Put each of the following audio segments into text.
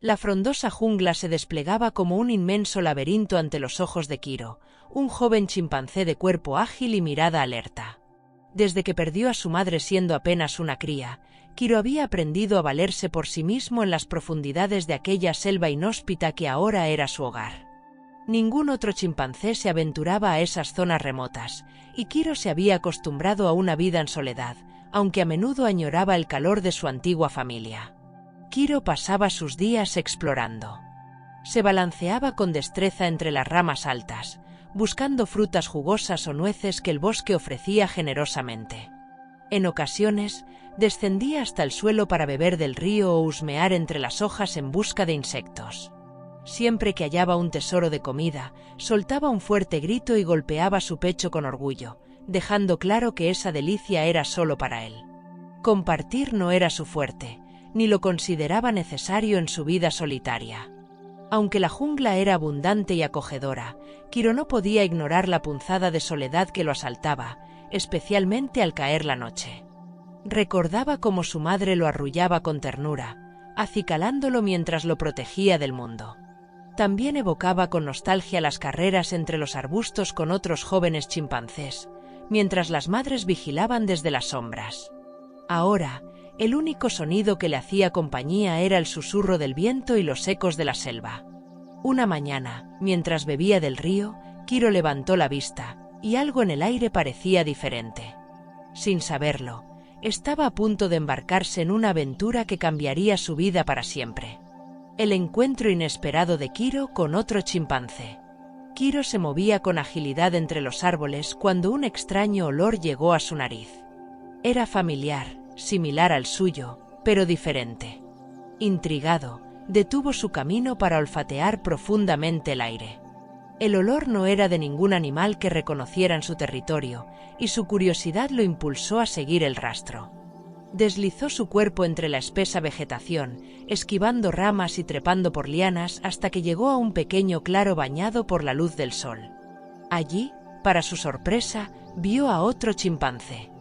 La frondosa jungla se desplegaba como un inmenso laberinto ante los ojos de Kiro, un joven chimpancé de cuerpo ágil y mirada alerta. Desde que perdió a su madre siendo apenas una cría, Kiro había aprendido a valerse por sí mismo en las profundidades de aquella selva inhóspita que ahora era su hogar. Ningún otro chimpancé se aventuraba a esas zonas remotas, y Kiro se había acostumbrado a una vida en soledad, aunque a menudo añoraba el calor de su antigua familia. Kiro pasaba sus días explorando. Se balanceaba con destreza entre las ramas altas, buscando frutas jugosas o nueces que el bosque ofrecía generosamente. En ocasiones, descendía hasta el suelo para beber del río o husmear entre las hojas en busca de insectos. Siempre que hallaba un tesoro de comida, soltaba un fuerte grito y golpeaba su pecho con orgullo, dejando claro que esa delicia era solo para él. Compartir no era su fuerte, ni lo consideraba necesario en su vida solitaria. Aunque la jungla era abundante y acogedora, Kiro no podía ignorar la punzada de soledad que lo asaltaba, especialmente al caer la noche. Recordaba cómo su madre lo arrullaba con ternura, acicalándolo mientras lo protegía del mundo. También evocaba con nostalgia las carreras entre los arbustos con otros jóvenes chimpancés, mientras las madres vigilaban desde las sombras. Ahora, el único sonido que le hacía compañía era el susurro del viento y los ecos de la selva. Una mañana, mientras bebía del río, Kiro levantó la vista, y algo en el aire parecía diferente. Sin saberlo, estaba a punto de embarcarse en una aventura que cambiaría su vida para siempre. El encuentro inesperado de Kiro con otro chimpancé. Kiro se movía con agilidad entre los árboles cuando un extraño olor llegó a su nariz. Era familiar, similar al suyo, pero diferente. Intrigado, detuvo su camino para olfatear profundamente el aire. El olor no era de ningún animal que reconociera en su territorio, y su curiosidad lo impulsó a seguir el rastro. Deslizó su cuerpo entre la espesa vegetación, esquivando ramas y trepando por lianas hasta que llegó a un pequeño claro bañado por la luz del sol. Allí, para su sorpresa, vio a otro chimpancé.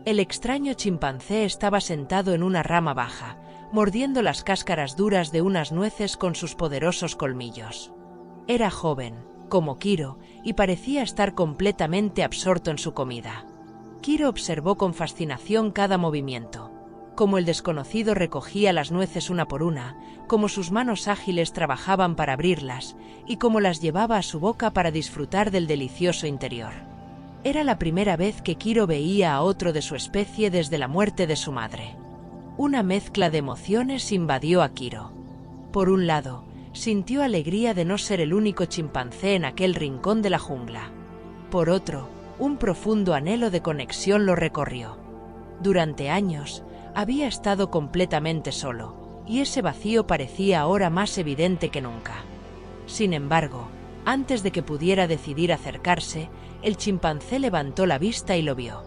El extraño chimpancé estaba sentado en una rama baja, mordiendo las cáscaras duras de unas nueces con sus poderosos colmillos. Era joven, como Kiro, y parecía estar completamente absorto en su comida. Kiro observó con fascinación cada movimiento, cómo el desconocido recogía las nueces una por una, cómo sus manos ágiles trabajaban para abrirlas, y cómo las llevaba a su boca para disfrutar del delicioso interior. Era la primera vez que Kiro veía a otro de su especie desde la muerte de su madre. Una mezcla de emociones invadió a Kiro. Por un lado, sintió alegría de no ser el único chimpancé en aquel rincón de la jungla. Por otro, un profundo anhelo de conexión lo recorrió. Durante años, había estado completamente solo, y ese vacío parecía ahora más evidente que nunca. Sin embargo, antes de que pudiera decidir acercarse, el chimpancé levantó la vista y lo vio.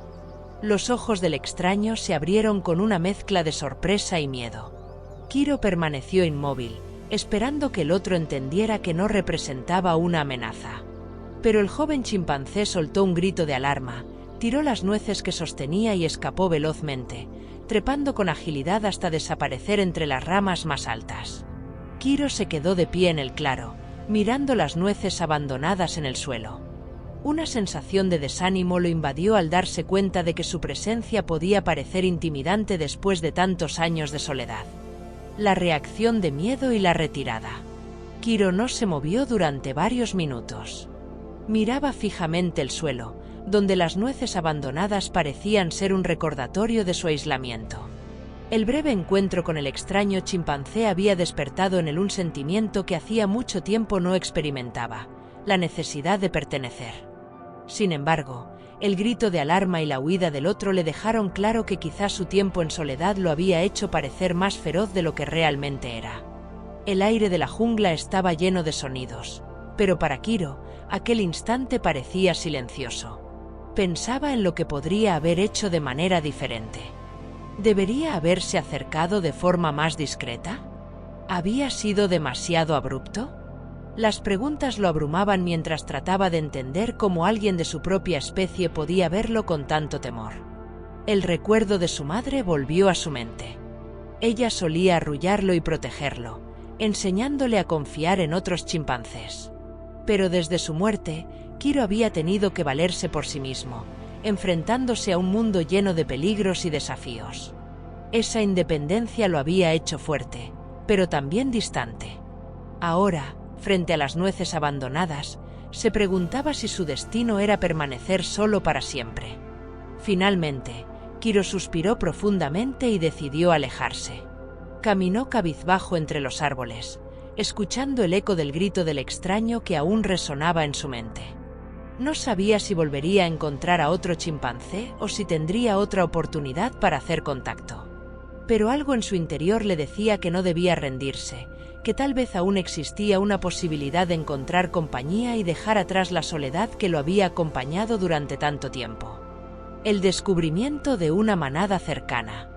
Los ojos del extraño se abrieron con una mezcla de sorpresa y miedo. Kiro permaneció inmóvil, esperando que el otro entendiera que no representaba una amenaza. Pero el joven chimpancé soltó un grito de alarma, tiró las nueces que sostenía y escapó velozmente, trepando con agilidad hasta desaparecer entre las ramas más altas. Kiro se quedó de pie en el claro, mirando las nueces abandonadas en el suelo. Una sensación de desánimo lo invadió al darse cuenta de que su presencia podía parecer intimidante después de tantos años de soledad. La reacción de miedo y la retirada. Kiro no se movió durante varios minutos. Miraba fijamente el suelo, donde las nueces abandonadas parecían ser un recordatorio de su aislamiento. El breve encuentro con el extraño chimpancé había despertado en él un sentimiento que hacía mucho tiempo no experimentaba: la necesidad de pertenecer. Sin embargo, el grito de alarma y la huida del otro le dejaron claro que quizás su tiempo en soledad lo había hecho parecer más feroz de lo que realmente era. El aire de la jungla estaba lleno de sonidos, pero para Kiro, aquel instante parecía silencioso. Pensaba en lo que podría haber hecho de manera diferente. ¿Debería haberse acercado de forma más discreta? ¿Había sido demasiado abrupto? Las preguntas lo abrumaban mientras trataba de entender cómo alguien de su propia especie podía verlo con tanto temor. El recuerdo de su madre volvió a su mente. Ella solía arrullarlo y protegerlo, enseñándole a confiar en otros chimpancés. Pero desde su muerte, Kiro había tenido que valerse por sí mismo, enfrentándose a un mundo lleno de peligros y desafíos. Esa independencia lo había hecho fuerte, pero también distante. Ahora, frente a las nueces abandonadas, se preguntaba si su destino era permanecer solo para siempre. Finalmente, Kiro suspiró profundamente y decidió alejarse. Caminó cabizbajo entre los árboles, escuchando el eco del grito del extraño que aún resonaba en su mente. No sabía si volvería a encontrar a otro chimpancé o si tendría otra oportunidad para hacer contacto. Pero algo en su interior le decía que no debía rendirse, que tal vez aún existía una posibilidad de encontrar compañía y dejar atrás la soledad que lo había acompañado durante tanto tiempo. El descubrimiento de una manada cercana.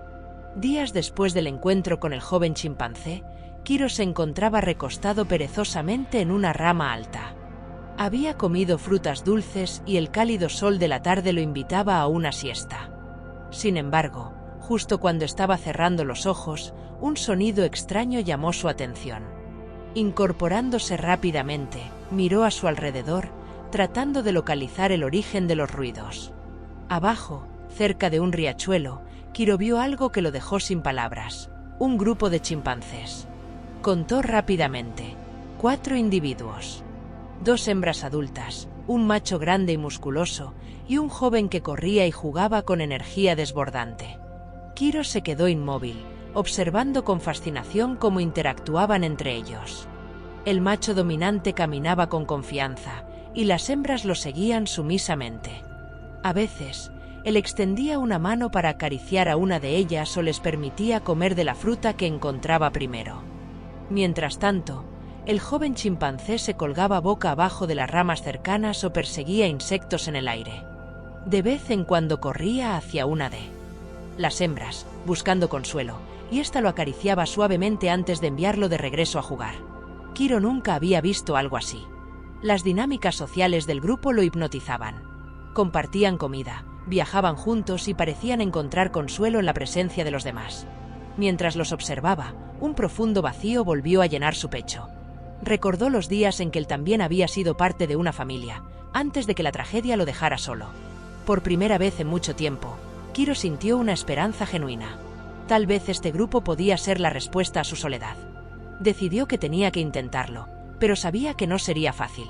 Días después del encuentro con el joven chimpancé, Kiro se encontraba recostado perezosamente en una rama alta. Había comido frutas dulces y el cálido sol de la tarde lo invitaba a una siesta. Sin embargo, justo cuando estaba cerrando los ojos, un sonido extraño llamó su atención. Incorporándose rápidamente, miró a su alrededor, tratando de localizar el origen de los ruidos. Abajo, cerca de un riachuelo, Kiro vio algo que lo dejó sin palabras: un grupo de chimpancés. Contó rápidamente: 4 individuos. 2 hembras adultas, un macho grande y musculoso, y un joven que corría y jugaba con energía desbordante. Kiro se quedó inmóvil, observando con fascinación cómo interactuaban entre ellos. El macho dominante caminaba con confianza, y las hembras lo seguían sumisamente. A veces, él extendía una mano para acariciar a una de ellas o les permitía comer de la fruta que encontraba primero. Mientras tanto, el joven chimpancé se colgaba boca abajo de las ramas cercanas o perseguía insectos en el aire. De vez en cuando corría hacia una de las hembras, buscando consuelo, y ésta lo acariciaba suavemente antes de enviarlo de regreso a jugar. Kiro nunca había visto algo así. Las dinámicas sociales del grupo lo hipnotizaban. Compartían comida, viajaban juntos y parecían encontrar consuelo en la presencia de los demás. Mientras los observaba, un profundo vacío volvió a llenar su pecho. Recordó los días en que él también había sido parte de una familia, antes de que la tragedia lo dejara solo. Por primera vez en mucho tiempo, Kiro sintió una esperanza genuina. Tal vez este grupo podía ser la respuesta a su soledad. Decidió que tenía que intentarlo, pero sabía que no sería fácil.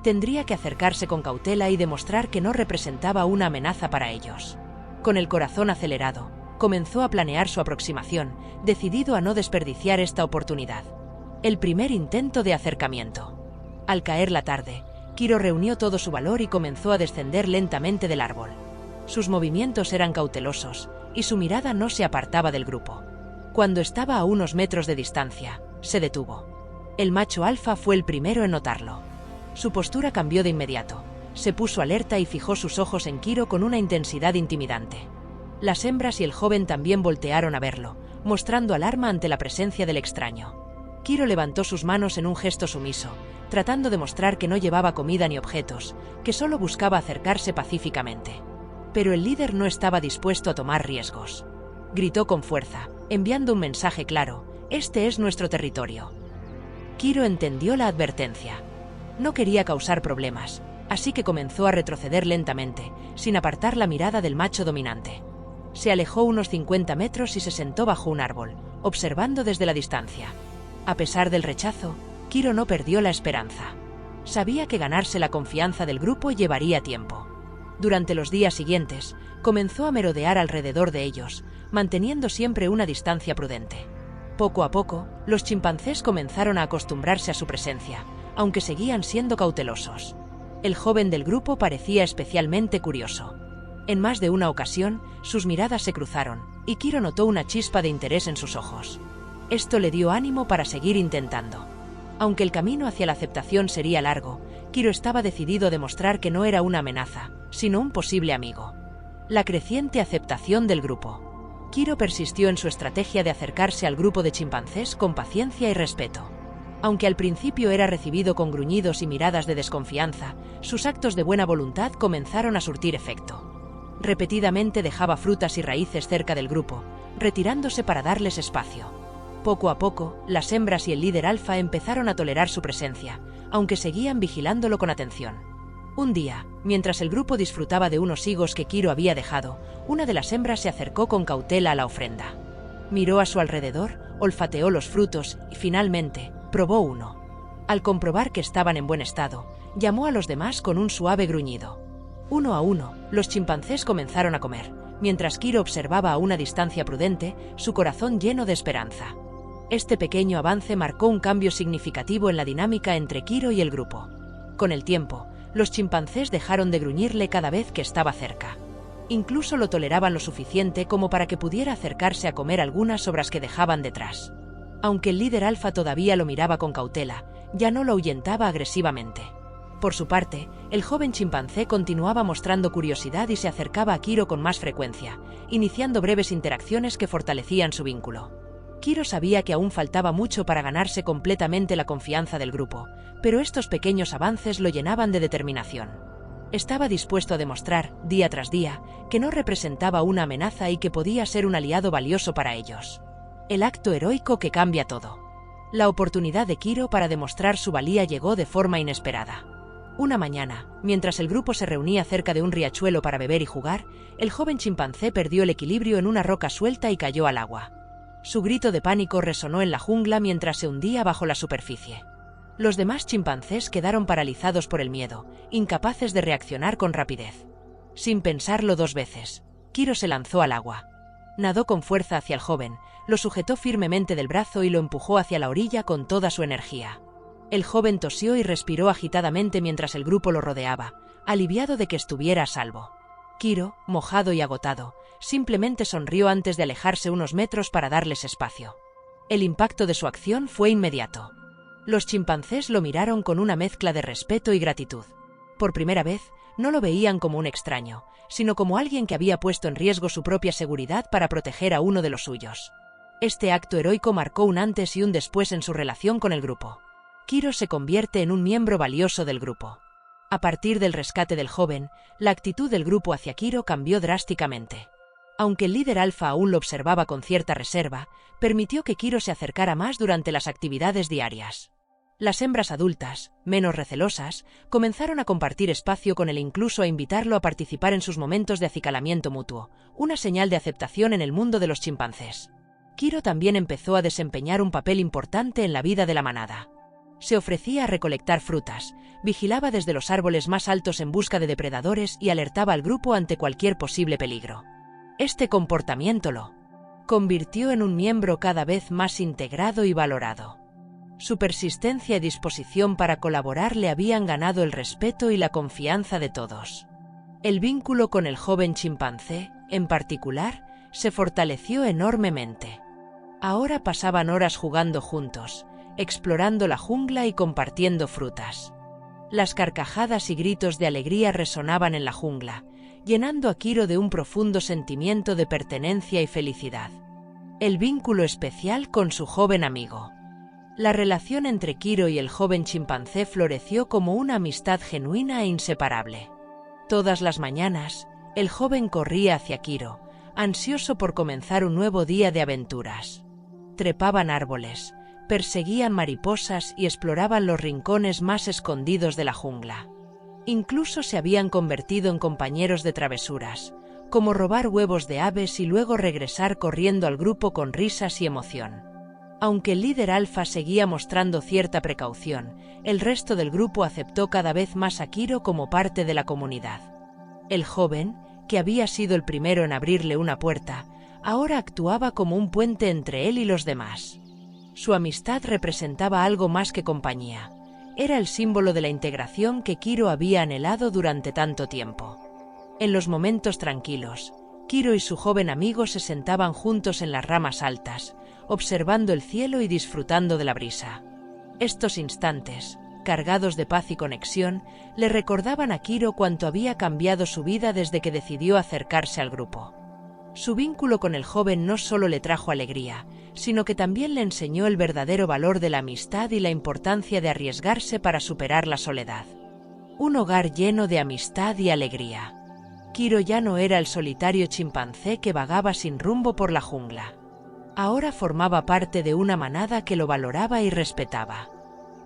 Tendría que acercarse con cautela y demostrar que no representaba una amenaza para ellos. Con el corazón acelerado, comenzó a planear su aproximación, decidido a no desperdiciar esta oportunidad. El primer intento de acercamiento. Al caer la tarde, Kiro reunió todo su valor y comenzó a descender lentamente del árbol. Sus movimientos eran cautelosos, y su mirada no se apartaba del grupo. Cuando estaba a unos metros de distancia, se detuvo. El macho alfa fue el primero en notarlo. Su postura cambió de inmediato. Se puso alerta y fijó sus ojos en Kiro con una intensidad intimidante. Las hembras y el joven también voltearon a verlo, mostrando alarma ante la presencia del extraño. Kiro levantó sus manos en un gesto sumiso, tratando de mostrar que no llevaba comida ni objetos, que solo buscaba acercarse pacíficamente. Pero el líder no estaba dispuesto a tomar riesgos. Gritó con fuerza, enviando un mensaje claro: «Este es nuestro territorio». Kiro entendió la advertencia. No quería causar problemas, así que comenzó a retroceder lentamente, sin apartar la mirada del macho dominante. Se alejó unos 50 metros y se sentó bajo un árbol, observando desde la distancia. A pesar del rechazo, Kiro no perdió la esperanza. Sabía que ganarse la confianza del grupo llevaría tiempo. Durante los días siguientes, comenzó a merodear alrededor de ellos, manteniendo siempre una distancia prudente. Poco a poco, los chimpancés comenzaron a acostumbrarse a su presencia, aunque seguían siendo cautelosos. El joven del grupo parecía especialmente curioso. En más de una ocasión, sus miradas se cruzaron, y Kiro notó una chispa de interés en sus ojos. Esto le dio ánimo para seguir intentando. Aunque el camino hacia la aceptación sería largo, Kiro estaba decidido a demostrar que no era una amenaza, sino un posible amigo. La creciente aceptación del grupo. Kiro persistió en su estrategia de acercarse al grupo de chimpancés con paciencia y respeto. Aunque al principio era recibido con gruñidos y miradas de desconfianza, sus actos de buena voluntad comenzaron a surtir efecto. Repetidamente dejaba frutas y raíces cerca del grupo, retirándose para darles espacio. Poco a poco, las hembras y el líder alfa empezaron a tolerar su presencia, aunque seguían vigilándolo con atención. Un día, mientras el grupo disfrutaba de unos higos que Kiro había dejado, una de las hembras se acercó con cautela a la ofrenda. Miró a su alrededor, olfateó los frutos y, finalmente, probó uno. Al comprobar que estaban en buen estado, llamó a los demás con un suave gruñido. Uno a uno, los chimpancés comenzaron a comer, mientras Kiro observaba a una distancia prudente, su corazón lleno de esperanza. Este pequeño avance marcó un cambio significativo en la dinámica entre Kiro y el grupo. Con el tiempo, los chimpancés dejaron de gruñirle cada vez que estaba cerca. Incluso lo toleraban lo suficiente como para que pudiera acercarse a comer algunas sobras que dejaban detrás. Aunque el líder alfa todavía lo miraba con cautela, ya no lo ahuyentaba agresivamente. Por su parte, el joven chimpancé continuaba mostrando curiosidad y se acercaba a Kiro con más frecuencia, iniciando breves interacciones que fortalecían su vínculo. Kiro sabía que aún faltaba mucho para ganarse completamente la confianza del grupo, pero estos pequeños avances lo llenaban de determinación. Estaba dispuesto a demostrar, día tras día, que no representaba una amenaza y que podía ser un aliado valioso para ellos. El acto heroico que cambia todo. La oportunidad de Kiro para demostrar su valía llegó de forma inesperada. Una mañana, mientras el grupo se reunía cerca de un riachuelo para beber y jugar, el joven chimpancé perdió el equilibrio en una roca suelta y cayó al agua. Su grito de pánico resonó en la jungla mientras se hundía bajo la superficie. Los demás chimpancés quedaron paralizados por el miedo, incapaces de reaccionar con rapidez. Sin pensarlo dos veces, Kiro se lanzó al agua. Nadó con fuerza hacia el joven, lo sujetó firmemente del brazo y lo empujó hacia la orilla con toda su energía. El joven tosió y respiró agitadamente mientras el grupo lo rodeaba, aliviado de que estuviera a salvo. Kiro, mojado y agotado, simplemente sonrió antes de alejarse unos metros para darles espacio. El impacto de su acción fue inmediato. Los chimpancés lo miraron con una mezcla de respeto y gratitud. Por primera vez, no lo veían como un extraño, sino como alguien que había puesto en riesgo su propia seguridad para proteger a uno de los suyos. Este acto heroico marcó un antes y un después en su relación con el grupo. Kiro se convierte en un miembro valioso del grupo. A partir del rescate del joven, la actitud del grupo hacia Kiro cambió drásticamente. Aunque el líder alfa aún lo observaba con cierta reserva, permitió que Kiro se acercara más durante las actividades diarias. Las hembras adultas, menos recelosas, comenzaron a compartir espacio con él e incluso a invitarlo a participar en sus momentos de acicalamiento mutuo, una señal de aceptación en el mundo de los chimpancés. Kiro también empezó a desempeñar un papel importante en la vida de la manada. Se ofrecía a recolectar frutas, vigilaba desde los árboles más altos en busca de depredadores y alertaba al grupo ante cualquier posible peligro. Este comportamiento lo convirtió en un miembro cada vez más integrado y valorado. Su persistencia y disposición para colaborar le habían ganado el respeto y la confianza de todos. El vínculo con el joven chimpancé, en particular, se fortaleció enormemente. Ahora pasaban horas jugando juntos, explorando la jungla y compartiendo frutas. Las carcajadas y gritos de alegría resonaban en la jungla, llenando a Kiro de un profundo sentimiento de pertenencia y felicidad. El vínculo especial con su joven amigo. La relación entre Kiro y el joven chimpancé floreció como una amistad genuina e inseparable. Todas las mañanas, el joven corría hacia Kiro, ansioso por comenzar un nuevo día de aventuras. Trepaban árboles, perseguían mariposas y exploraban los rincones más escondidos de la jungla. Incluso se habían convertido en compañeros de travesuras, como robar huevos de aves y luego regresar corriendo al grupo con risas y emoción. Aunque el líder alfa seguía mostrando cierta precaución, el resto del grupo aceptó cada vez más a Kiro como parte de la comunidad. El joven, que había sido el primero en abrirle una puerta, ahora actuaba como un puente entre él y los demás. Su amistad representaba algo más que compañía. Era el símbolo de la integración que Kiro había anhelado durante tanto tiempo. En los momentos tranquilos, Kiro y su joven amigo se sentaban juntos en las ramas altas, observando el cielo y disfrutando de la brisa. Estos instantes, cargados de paz y conexión, le recordaban a Kiro cuánto había cambiado su vida desde que decidió acercarse al grupo. Su vínculo con el joven no solo le trajo alegría, sino que también le enseñó el verdadero valor de la amistad y la importancia de arriesgarse para superar la soledad. Un hogar lleno de amistad y alegría. Kiro ya no era el solitario chimpancé que vagaba sin rumbo por la jungla. Ahora formaba parte de una manada que lo valoraba y respetaba.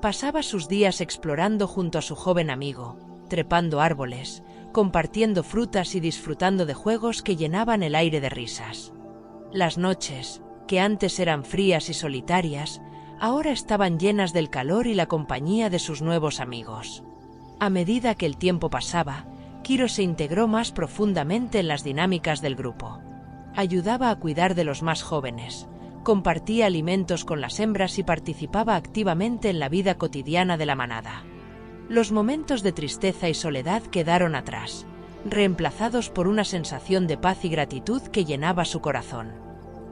Pasaba sus días explorando junto a su joven amigo, trepando árboles, compartiendo frutas y disfrutando de juegos que llenaban el aire de risas. Las noches, que antes eran frías y solitarias, ahora estaban llenas del calor y la compañía de sus nuevos amigos. A medida que el tiempo pasaba, Kiro se integró más profundamente en las dinámicas del grupo. Ayudaba a cuidar de los más jóvenes, compartía alimentos con las hembras y participaba activamente en la vida cotidiana de la manada. Los momentos de tristeza y soledad quedaron atrás, reemplazados por una sensación de paz y gratitud que llenaba su corazón.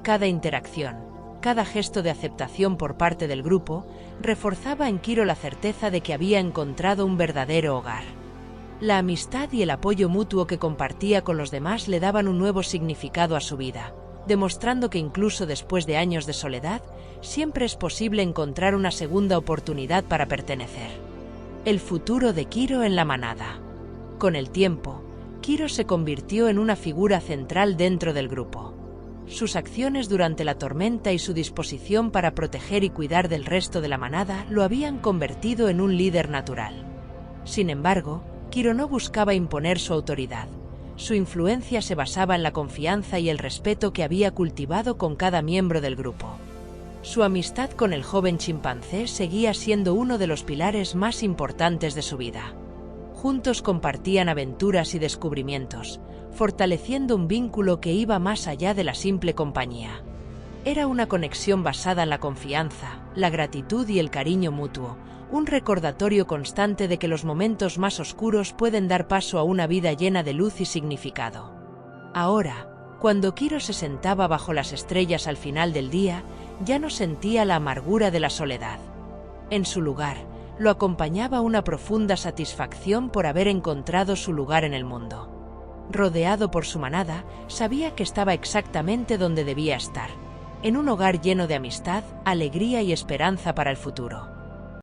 Cada interacción, cada gesto de aceptación por parte del grupo, reforzaba en Kiro la certeza de que había encontrado un verdadero hogar. La amistad y el apoyo mutuo que compartía con los demás le daban un nuevo significado a su vida, demostrando que incluso después de años de soledad, siempre es posible encontrar una segunda oportunidad para pertenecer. El futuro de Kiro en la manada. Con el tiempo, Kiro se convirtió en una figura central dentro del grupo. Sus acciones durante la tormenta y su disposición para proteger y cuidar del resto de la manada lo habían convertido en un líder natural. Sin embargo, Kiro no buscaba imponer su autoridad. Su influencia se basaba en la confianza y el respeto que había cultivado con cada miembro del grupo. Su amistad con el joven chimpancé seguía siendo uno de los pilares más importantes de su vida. Juntos compartían aventuras y descubrimientos, fortaleciendo un vínculo que iba más allá de la simple compañía. Era una conexión basada en la confianza, la gratitud y el cariño mutuo, un recordatorio constante de que los momentos más oscuros pueden dar paso a una vida llena de luz y significado. Ahora, cuando Kiro se sentaba bajo las estrellas al final del día, ya no sentía la amargura de la soledad. En su lugar, lo acompañaba una profunda satisfacción por haber encontrado su lugar en el mundo. Rodeado por su manada, sabía que estaba exactamente donde debía estar, en un hogar lleno de amistad, alegría y esperanza para el futuro.